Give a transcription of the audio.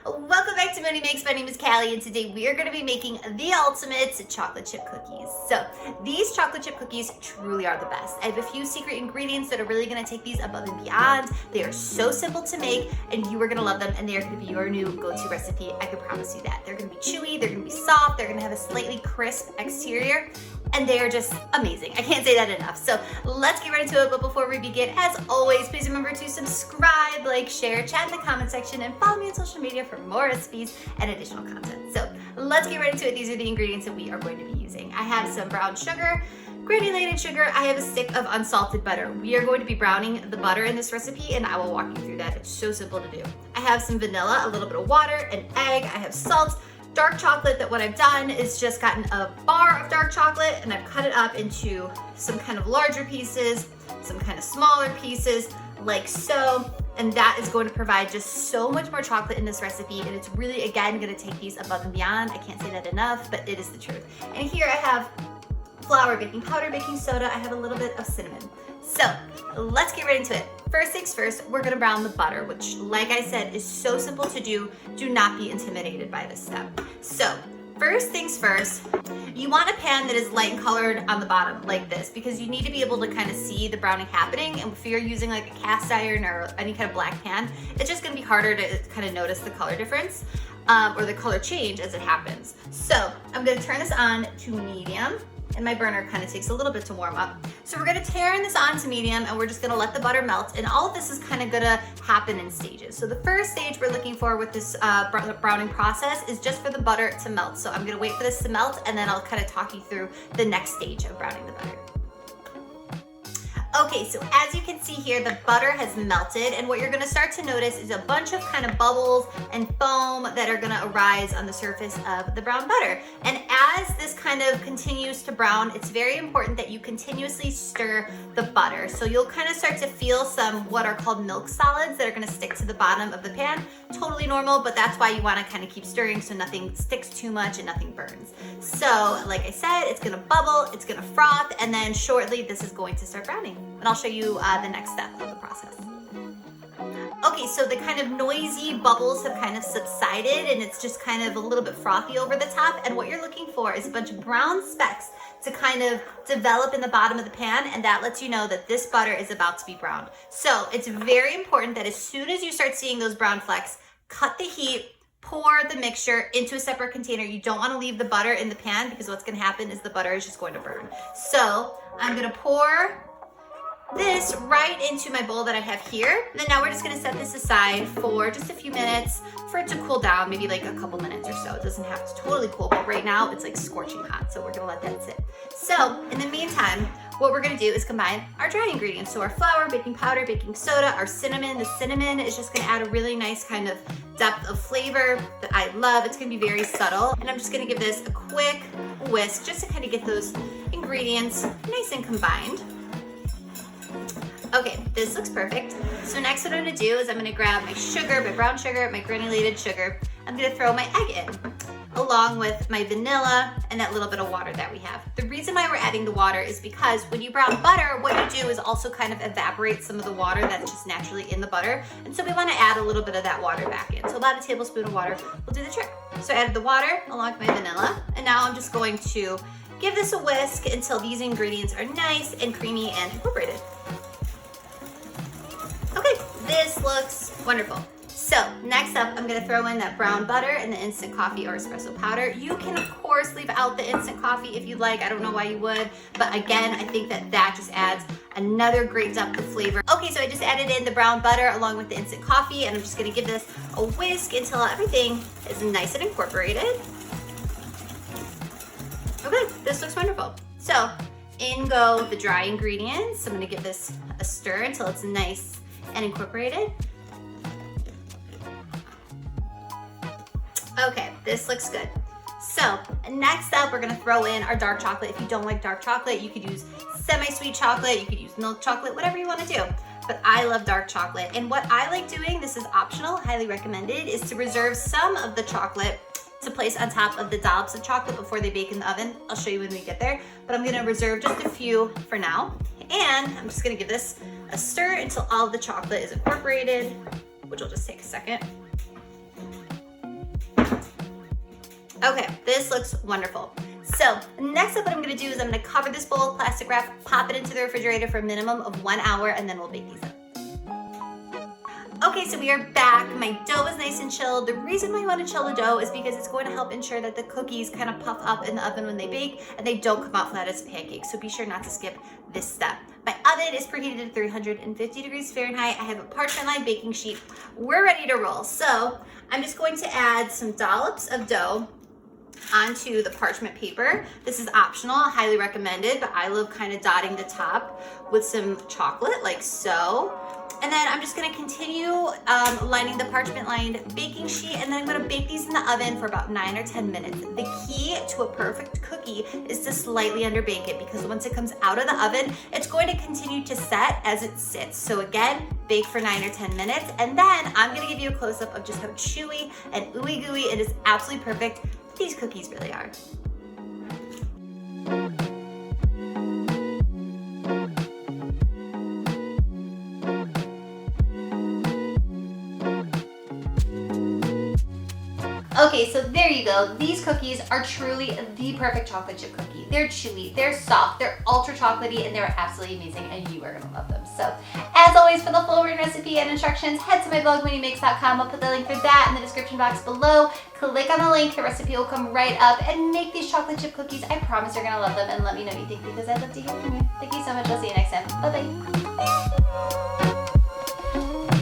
Welcome back to Money Makes. My name is Callie, and today we are going to be making the ultimate chocolate chip cookies. So these chocolate chip cookies truly are the best. I have a few secret ingredients that are really going to take these above and beyond. They are so simple to make, and you are going to love them, and they are going to be your new go-to recipe. I can promise you that. They're going to be chewy, they're going to be soft, they're going to have a slightly crisp exterior, and they are just amazing. I can't say that enough. So let's get right into it. But before we begin, as always, please remember to subscribe, like, share, chat in the comment section, and follow me on social media for more recipes and additional content. So let's get right into it. These are the ingredients that we are going to be using. I have some brown sugar, granulated sugar. I have a stick of unsalted butter. We are going to be browning the butter in this recipe, and I will walk you through that. It's so simple to do. I have some vanilla, a little bit of water, an egg. I have salt, dark chocolate. That what I've done is just gotten a bar of dark chocolate and I've cut it up into some kind of larger pieces, some kind of smaller pieces, like so. And that is going to provide just so much more chocolate in this recipe. And it's really, again, going to take these above and beyond. I can't say that enough, but it is the truth. And here I have flour, baking powder, baking soda. I have a little bit of cinnamon. So let's get right into it. First things first, we're gonna brown the butter, which, like I said, is so simple to do. Do not be intimidated by this step. So first things first, you want a pan that is light colored on the bottom like this, because you need to be able to kind of see the browning happening. And if you're using like a cast iron or any kind of black pan, it's just gonna be harder to kind of notice the color difference or the color change as it happens. So I'm gonna turn this on to medium, and my burner kind of takes a little bit to warm up. So we're gonna turn this on to medium, and we're just gonna let the butter melt, and all of this is kind of gonna happen in stages. So the first stage we're looking for with this browning process is just for the butter to melt. So I'm gonna wait for this to melt, and then I'll kind of talk you through the next stage of browning the butter. Okay, so as you can see here, the butter has melted, and what you're gonna start to notice is a bunch of kind of bubbles and foam that are gonna arise on the surface of the brown butter. And as this kind of continues to brown, it's very important that you continuously stir the butter. So you'll kind of start to feel some what are called milk solids that are gonna stick to the bottom of the pan. Totally normal, but that's why you wanna kind of keep stirring so nothing sticks too much and nothing burns. So like I said, it's gonna bubble, it's gonna froth, and then shortly this is going to start browning. And I'll show you the next step of the process. Okay, so the kind of noisy bubbles have kind of subsided, and it's just kind of a little bit frothy over the top. And what you're looking for is a bunch of brown specks to kind of develop in the bottom of the pan, and that lets you know that this butter is about to be browned. So it's very important that as soon as you start seeing those brown flecks, cut the heat, pour the mixture into a separate container. You don't want to leave the butter in the pan, because what's going to happen is the butter is just going to burn. So I'm going to pour this right into my bowl that I have here. And then now we're just gonna set this aside for just a few minutes for it to cool down, maybe like a couple minutes or so. It doesn't have to totally cool, but right now it's like scorching hot, so we're gonna let that sit. So in the meantime, what we're gonna do is combine our dry ingredients. So our flour, baking powder, baking soda, our cinnamon. The cinnamon is just gonna add a really nice kind of depth of flavor that I love. It's gonna be very subtle. And I'm just gonna give this a quick whisk just to kind of get those ingredients nice and combined. Okay, this looks perfect. So next what I'm gonna do is I'm gonna grab my sugar, my brown sugar, my granulated sugar. I'm gonna throw my egg in, along with my vanilla and that little bit of water that we have. The reason why we're adding the water is because when you brown butter, what you do is also kind of evaporate some of the water that's just naturally in the butter. And so we wanna add a little bit of that water back in. So about a tablespoon of water will do the trick. So I added the water along with my vanilla, and now I'm just going to give this a whisk until these ingredients are nice and creamy and incorporated. Okay, this looks wonderful. So next up, I'm gonna throw in that brown butter and the instant coffee or espresso powder. You can, of course, leave out the instant coffee if you'd like. I don't know why you would, but again, I think that just adds another great depth of flavor. Okay, so I just added in the brown butter along with the instant coffee, and I'm just gonna give this a whisk until everything is nice and incorporated. Okay, this looks wonderful. So in go the dry ingredients. I'm gonna give this a stir until it's nice and incorporated. Okay, this looks good. So next up, we're gonna throw in our dark chocolate. If you don't like dark chocolate, you could use semi-sweet chocolate, you could use milk chocolate, whatever you wanna do. But I love dark chocolate. And what I like doing, this is optional, highly recommended, is to reserve some of the chocolate to place on top of the dollops of chocolate before they bake in the oven. I'll show you when we get there, but I'm gonna reserve just a few for now. And I'm just gonna give this a stir until all of the chocolate is incorporated, which will just take a second. Okay, this looks wonderful. So next up, what I'm gonna do is I'm gonna cover this bowl with plastic wrap, pop it into the refrigerator for a minimum of 1 hour, and then we'll bake these up. Okay, so we are back. My dough is nice and chilled. The reason why you want to chill the dough is because it's going to help ensure that the cookies kind of puff up in the oven when they bake and they don't come out flat as pancakes. So be sure not to skip this step. My oven is preheated to 350 degrees Fahrenheit. I have a parchment lined baking sheet. We're ready to roll. So I'm just going to add some dollops of dough onto the parchment paper. This is optional, highly recommended, but I love kind of dotting the top with some chocolate like so. And then I'm just gonna continue lining the parchment lined baking sheet, and then I'm gonna bake these in the oven for about 9 or 10 minutes. The key to a perfect cookie is to slightly underbake it, because once it comes out of the oven, it's going to continue to set as it sits. So again, bake for 9 or 10 minutes, and then I'm gonna give you a close-up of just how chewy and ooey gooey it is. Absolutely perfect. These cookies really are. Okay, so there you go. These cookies are truly the perfect chocolate chip cookie. They're chewy, they're soft, they're ultra chocolatey, and they're absolutely amazing, and you are gonna love them. So, as always, for the full written recipe and instructions, head to my blog, winniemakes.com. I'll put the link for that in the description box below. Click on the link, the recipe will come right up, and make these chocolate chip cookies. I promise you're gonna love them, and let me know what you think, because I'd love to hear from you. Thank you so much. I'll see you next time. Bye-bye.